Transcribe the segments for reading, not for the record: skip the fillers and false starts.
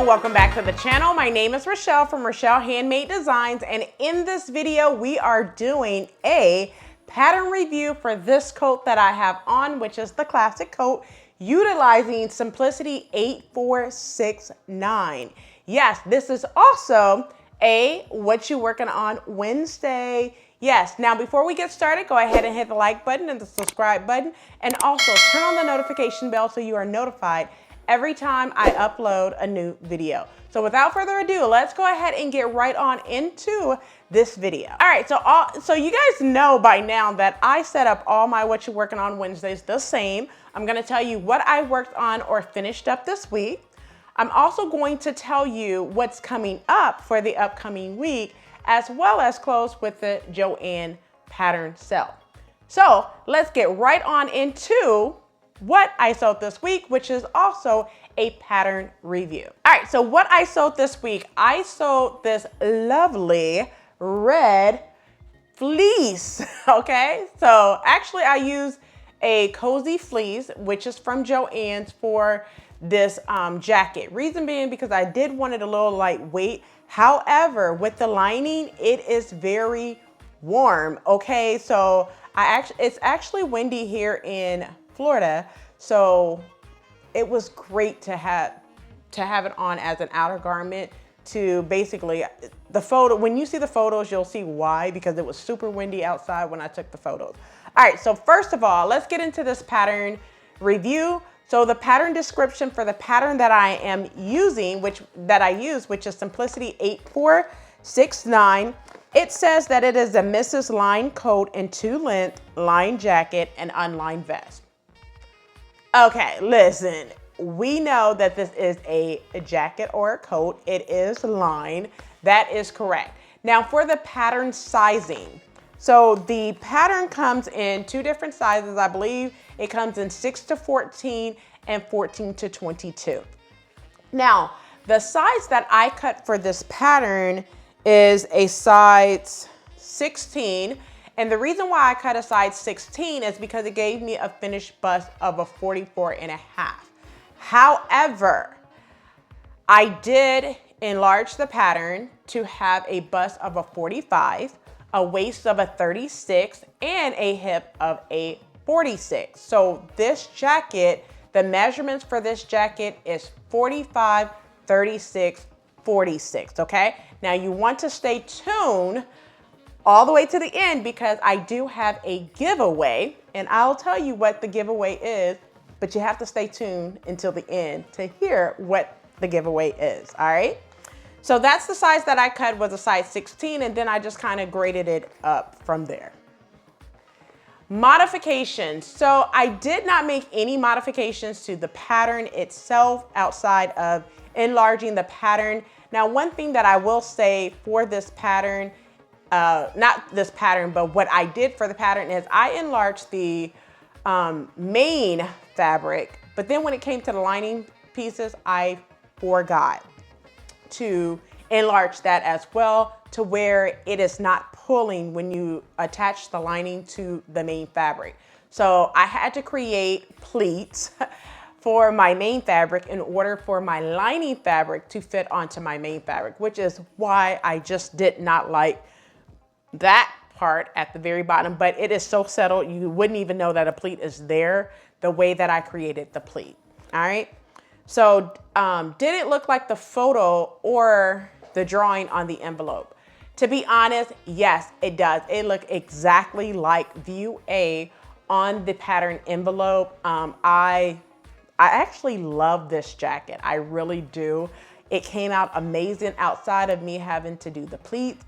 welcome back to the channel. My name is Rochelle from Rochelle.Handmade.Designs, and in this video we are doing a pattern review for this coat that I have on, which is the classic coat utilizing Simplicity 8469. Yes, this is also a What You Working On Wednesday. Yes, now before we get started, go ahead and hit the like button and the subscribe button, and also turn on the notification bell so you are notified every time I upload a new video. So without further ado, let's go ahead and get right on into this video. All right, so you guys know by now that I set up all my What You Working On Wednesdays the same. I'm gonna tell you what I worked on or finished up this week. I'm also going to tell you what's coming up for the upcoming week, as well as close with the Joann pattern sale. So let's get right on into what I sewed this week, which is also a pattern review. All right, so what I sewed this week, I sewed this lovely red fleece, okay? So actually I used a cozy fleece, which is from Joann's, for this jacket. Reason being because I did want it a little lightweight. However, with the lining, it is very warm, okay? So it's actually windy here in Florida, so it was great to have it on as an outer garment. To basically, the photo, when you see the photos, you'll see why, because it was super windy outside when I took the photos. All right, so first of all, let's get into this pattern review. So the pattern description for the pattern that I am using, which is Simplicity 8469, it says that it is a Mrs. Line coat in 2-length, lined jacket, and unlined vest. Okay, listen, we know that this is a jacket or a coat. It is lined. That is correct. Now for the pattern sizing. So the pattern comes in 2 different sizes. I believe it comes in 6 to 14 and 14 to 22. Now, the size that I cut for this pattern is a size 16. And the reason why I cut a size 16 is because it gave me a finished bust of a 44.5. However, I did enlarge the pattern to have a bust of a 45, a waist of a 36, and a hip of a 46. So this jacket, the measurements for this jacket is 45, 36, 46, okay? Now you want to stay tuned all the way to the end because I do have a giveaway, and I'll tell you what the giveaway is, but you have to stay tuned until the end to hear what the giveaway is, all right? So that's the size that I cut, was a size 16, and then I just kind of graded it up from there. Modifications. So I did not make any modifications to the pattern itself outside of enlarging the pattern. Now, one thing that I will say for this pattern, not this pattern, but what I did for the pattern is I enlarged the main fabric, but then when it came to the lining pieces, I forgot to enlarge that as well, to where it is not pulling when you attach the lining to the main fabric. So I had to create pleats for my main fabric in order for my lining fabric to fit onto my main fabric, which is why I just did not like that part at the very bottom, but it is so settled you wouldn't even know that a pleat is there the way that I created the pleat. All right, so did it look like the photo or the drawing on the envelope? To be honest, yes, it does. It looked exactly like view A on the pattern envelope. I actually love this jacket. I really do. It came out amazing outside of me having to do the pleats.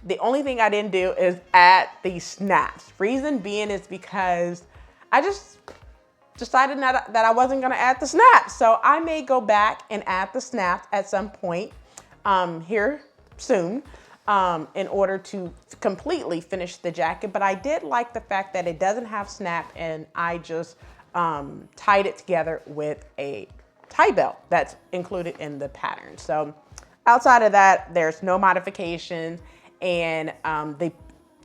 The only thing I didn't do is add the snaps. Reason being is because I just decided that I wasn't gonna add the snaps. So I may go back and add the snaps at some point here soon in order to completely finish the jacket. But I did like the fact that it doesn't have snap, and I just tied it together with a tie belt that's included in the pattern. So outside of that, there's no modifications. And the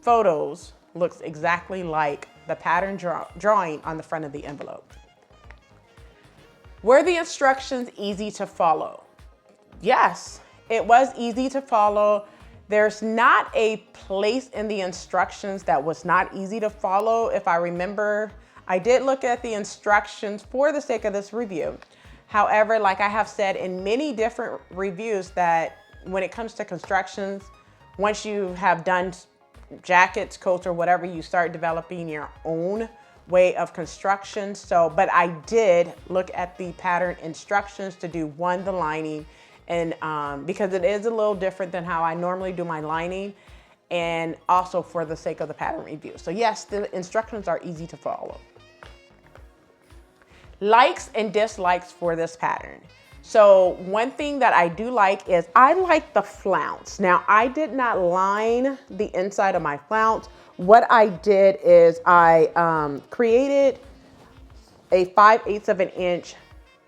photos looks exactly like the pattern drawing on the front of the envelope. Were the instructions easy to follow? Yes, it was easy to follow. There's not a place in the instructions that was not easy to follow. If I remember, I did look at the instructions for the sake of this review. However, like I have said in many different reviews, that when it comes to constructions, once you have done jackets, coats, or whatever, you start developing your own way of construction. So, but I did look at the pattern instructions to do the lining, and because it is a little different than how I normally do my lining, and also for the sake of the pattern review. So yes, the instructions are easy to follow. Likes and dislikes for this pattern. So one thing that I do like is I like the flounce. Now, I did not line the inside of my flounce. What I did is I created a 5/8 of an inch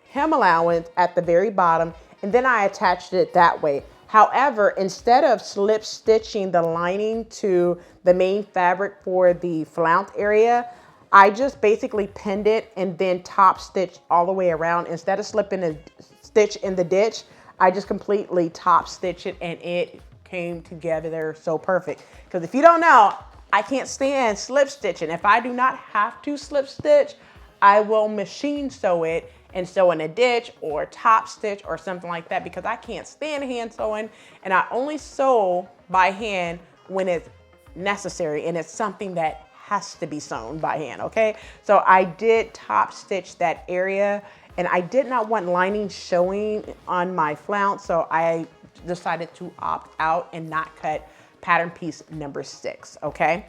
hem allowance at the very bottom, and then I attached it that way. However, instead of slip stitching the lining to the main fabric for the flounce area, I just basically pinned it and then top stitched all the way around. Instead of slipping a stitch in the ditch, I just completely top stitched it, and it came together so perfect. Because if you don't know, I can't stand slip stitching. If I do not have to slip stitch, I will machine sew it and sew in a ditch or top stitch or something like that, because I can't stand hand sewing, and I only sew by hand when it's necessary and it's something that has to be sewn by hand, okay? So I did top stitch that area, and I did not want lining showing on my flounce, so I decided to opt out and not cut pattern piece number 6, okay?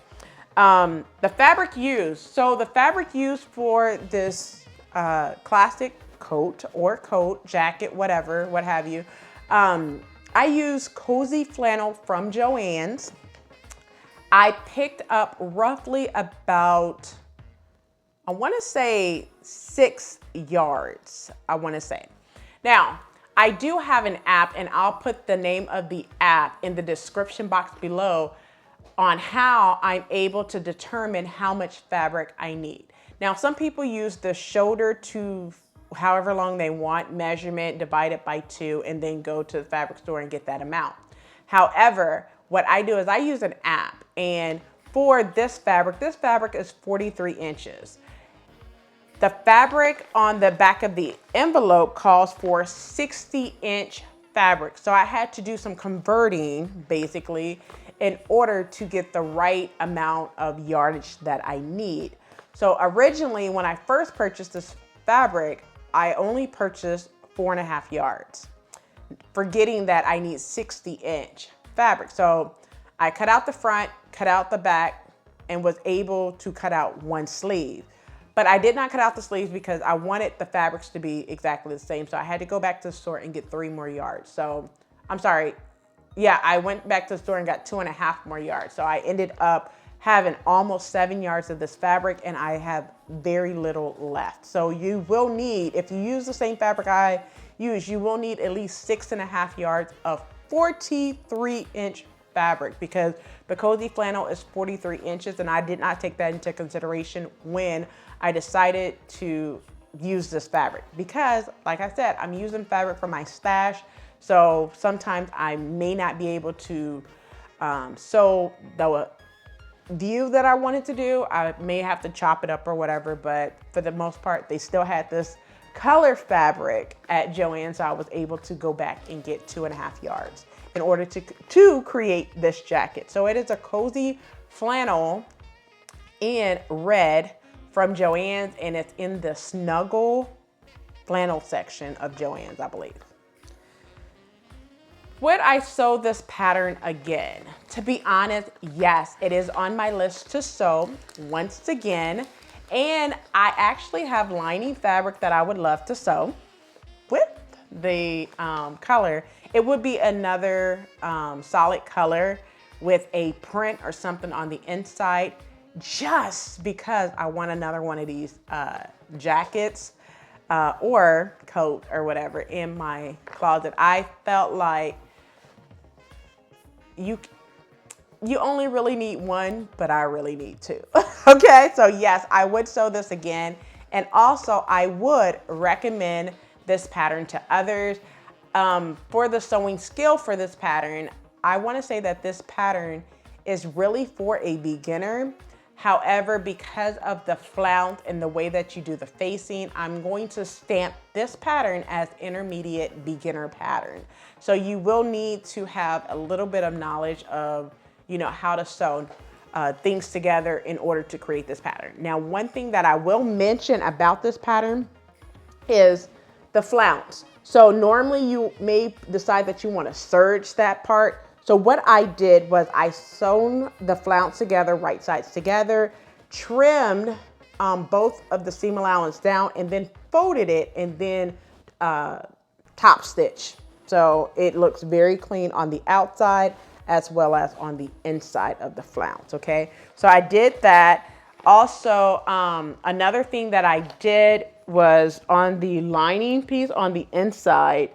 The fabric used. So the fabric used for this classic coat or coat, jacket, whatever, what have you, I use cozy flannel from Joann's. I picked up roughly about, I want to say 6 yards, I want to say. Now, I do have an app, and I'll put the name of the app in the description box below on how I'm able to determine how much fabric I need. Now, some people use the shoulder to however long they want measurement, divide it by 2, and then go to the fabric store and get that amount. However, what I do is I use an app, and for this fabric is 43 inches. The fabric on the back of the envelope calls for 60-inch fabric. So I had to do some converting, basically, in order to get the right amount of yardage that I need. So originally, when I first purchased this fabric, I only purchased 4.5 yards, forgetting that I need 60-inch fabric. So I cut out the front, cut out the back, and was able to cut out one sleeve. But I did not cut out the sleeves because I wanted the fabrics to be exactly the same. So I had to go back to the store and get 3 more yards. So I'm sorry. Yeah, I went back to the store and got 2.5 more yards. So I ended up having almost 7 yards of this fabric, and I have very little left. So you will need, if you use the same fabric I use, you will need at least 6.5 yards of 43-inch fabric, because the cozy flannel is 43 inches, and I did not take that into consideration when I decided to use this fabric, because like I said, I'm using fabric from my stash. So sometimes I may not be able to sew the view that I wanted to do. I may have to chop it up or whatever, but for the most part, they still had this color fabric at Joann, so I was able to go back and get 2.5 yards in order to create this jacket. So it is a cozy flannel in red from Joann's, and it's in the snuggle flannel section of Joann's, I believe. Would I sew this pattern again? To be honest, yes, it is on my list to sew once again. And I actually have lining fabric that I would love to sew with the color. It would be another solid color with a print or something on the inside, just because I want another one of these jackets or coat or whatever in my closet. I felt like you only really need one, but I really need 2. Okay, so yes, I would sew this again. And also I would recommend this pattern to others. for the sewing skill for this pattern, I want to say that this pattern is really for a beginner. However, because of the flounce and the way that you do the facing, I'm going to stamp this pattern as intermediate beginner pattern. So you will need to have a little bit of knowledge of, you know, how to sew things together in order to create this pattern. Now, one thing that I will mention about this pattern is the flounce. So normally you may decide that you want to serge that part. So what I did was I sewn the flounce together, right sides together, trimmed both of the seam allowance down, and then folded it and then top stitch. So it looks very clean on the outside as well as on the inside of the flounce, okay? So I did that. Also, another thing that I did was on the lining piece on the inside,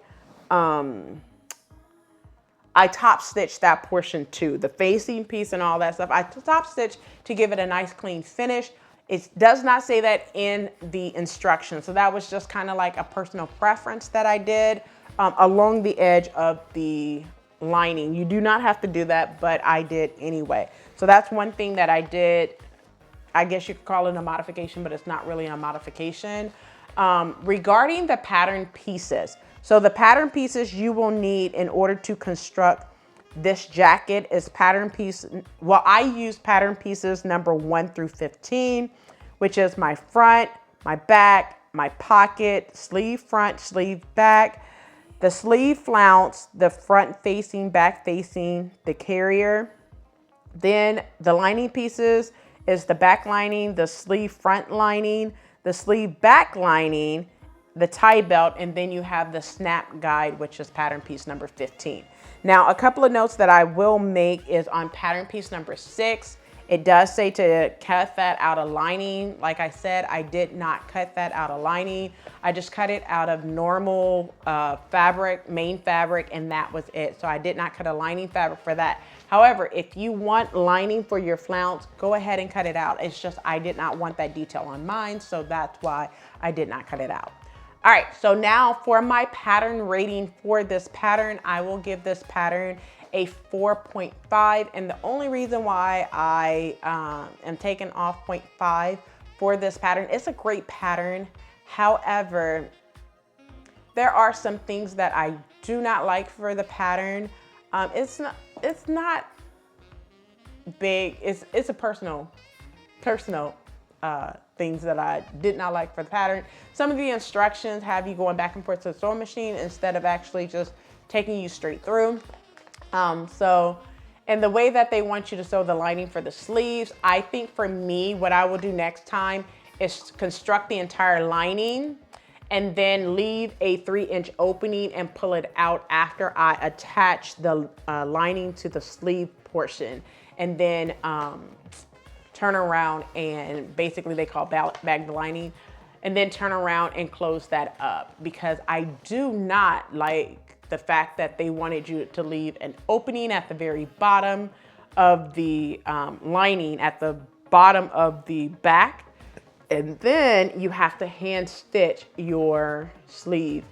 I top stitched that portion too, the facing piece and all that stuff. I top stitched to give it a nice clean finish. It does not say that in the instructions. So that was just kind of like a personal preference that I did along the edge of the lining. You do not have to do that, but I did anyway. So that's one thing that I did. I guess you could call it a modification, but it's not really a modification. Regarding the pattern pieces. So the pattern pieces you will need in order to construct this jacket is pattern piece. Well, I use pattern pieces number 1 through 15, which is my front, my back, my pocket, sleeve front, sleeve back, the sleeve flounce, the front facing, back facing, the carrier. Then the lining pieces is the back lining, the sleeve front lining, the sleeve back lining, the tie belt, and then you have the snap guide, which is pattern piece number 15. Now, a couple of notes that I will make is on pattern piece number 6. It does say to cut that out of lining. Like I said, I did not cut that out of lining. I just cut it out of normal fabric, main fabric, and that was it. So I did not cut a lining fabric for that. However, if you want lining for your flounce, go ahead and cut it out. It's just I did not want that detail on mine, so that's why I did not cut it out. All right, so now for my pattern rating for this pattern, I will give this pattern a 4.5. And the only reason why I am taking off 0.5 for this pattern, it's a great pattern. However, there are some things that I do not like for the pattern. It's not big. It's a personal things that I did not like for the pattern. Some of the instructions have you going back and forth to the sewing machine instead of actually just taking you straight through. And the way that they want you to sew the lining for the sleeves, I think for me, what I will do next time is construct the entire lining and then leave a 3-inch opening and pull it out after I attach the lining to the sleeve portion, and then turn around and basically they call bag the lining, and then turn around and close that up, because I do not like the fact that they wanted you to leave an opening at the very bottom of the lining, at the bottom of the back, and then you have to hand stitch your sleeve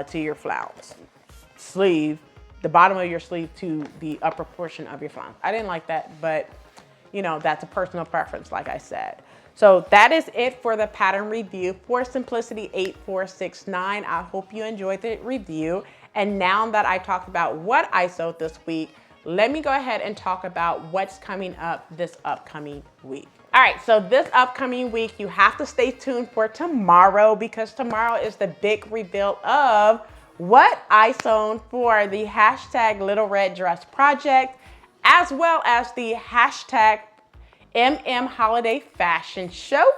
to your flounce. The bottom of your sleeve to the upper portion of your flounce. I didn't like that, but you know, that's a personal preference, like I said. So that is it for the pattern review for Simplicity 8469. I hope you enjoyed the review. And now that I talked about what I sewed this week, let me go ahead and talk about what's coming up this upcoming week. All right, so this upcoming week, you have to stay tuned for tomorrow, because tomorrow is the big reveal of what I sewn for the hashtag Little Red Dress Project, as well as the hashtag MM Holiday Fashion Show.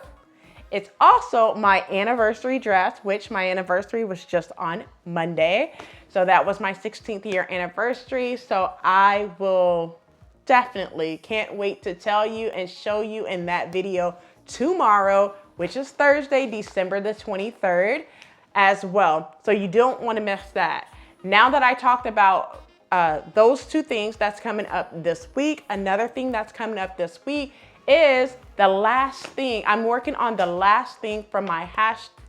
It's also my anniversary dress, which my anniversary was just on Monday. So that was my 16th year anniversary. So I will definitely can't wait to tell you and show you in that video tomorrow, which is Thursday, December the 23rd as well. So you don't want to miss that. Now that I talked about those two things that's coming up this week, another thing that's coming up this week is the last thing. I'm working on the last thing for my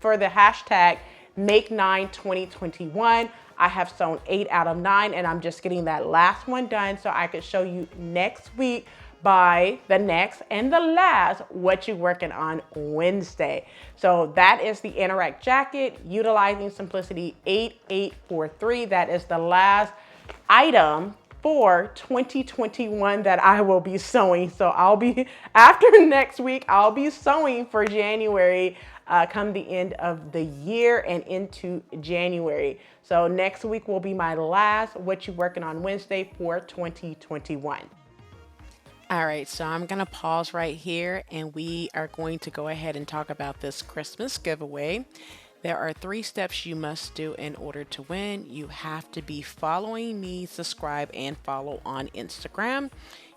the hashtag Make 9 2021. I have sewn 8 out of 9 and I'm just getting that last one done so I could show you next week by the next and the last what you working on Wednesday. So that is the Interact jacket utilizing Simplicity 8843. That is the last item for 2021 that I will be sewing. So I'll be, after next week, I'll be sewing for January come the end of the year and into January. So next week will be my last what you working on Wednesday for 2021. All right, so I'm gonna pause right here and we are going to go ahead and talk about this Christmas giveaway. There are 3 steps you must do in order to win. You have to be following me, subscribe, and follow on Instagram.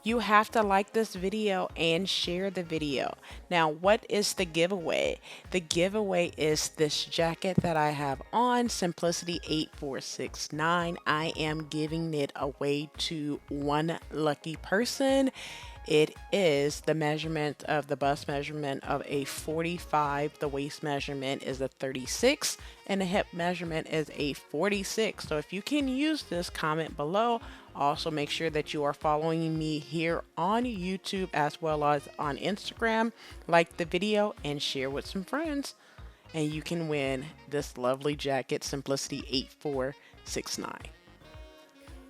You have to like this video and share the video. Now, what is the giveaway? The giveaway is this jacket that I have on, Simplicity 8469. I am giving it away to one lucky person. It is the measurement of the bust measurement of a 45. The waist measurement is a 36 and the hip measurement is a 46. So if you can use this, comment below. Also make sure that you are following me here on YouTube as well as on Instagram. Like the video and share with some friends. And you can win this lovely jacket, Simplicity 8469.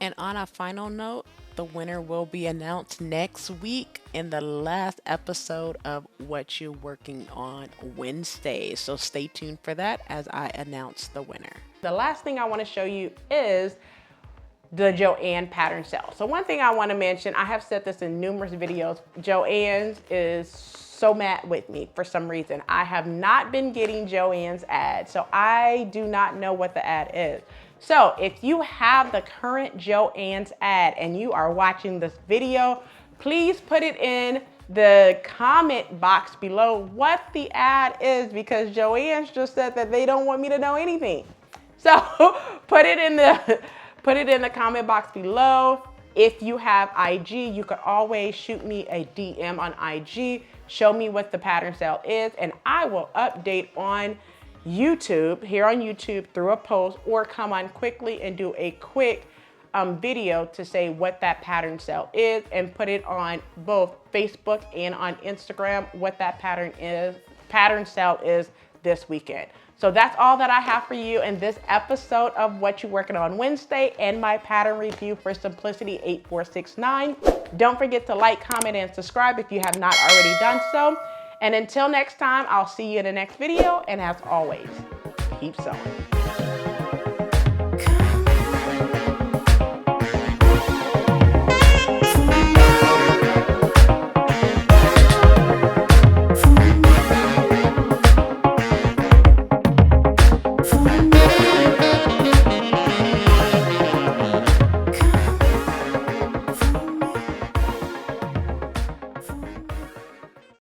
And on a final note, the winner will be announced next week in the last episode of What You're Working On Wednesday. So stay tuned for that as I announce the winner. The last thing I want to show you is the Joann pattern cell. So one thing I want to mention, I have said this in numerous videos, Joann's is so mad with me for some reason. I have not been getting Joann's ad, so I do not know what the ad is. So if you have the current Joann's ad and you are watching this video, please put it in the comment box below what the ad is, because Joann's just said that they don't want me to know anything. So put it in the comment box below. If you have IG, you could always shoot me a DM on IG, show me what the pattern cell is, and I will update on YouTube, here on YouTube through a post, or come on quickly and do a quick video to say what that pattern cell is and put it on both Facebook and on Instagram what that pattern cell is this weekend. So that's all that I have for you in this episode of What You Working On Wednesday and my pattern review for Simplicity 8469. Don't forget to like, comment, and subscribe if you have not already done so. And until next time, I'll see you in the next video. And as always, keep sewing.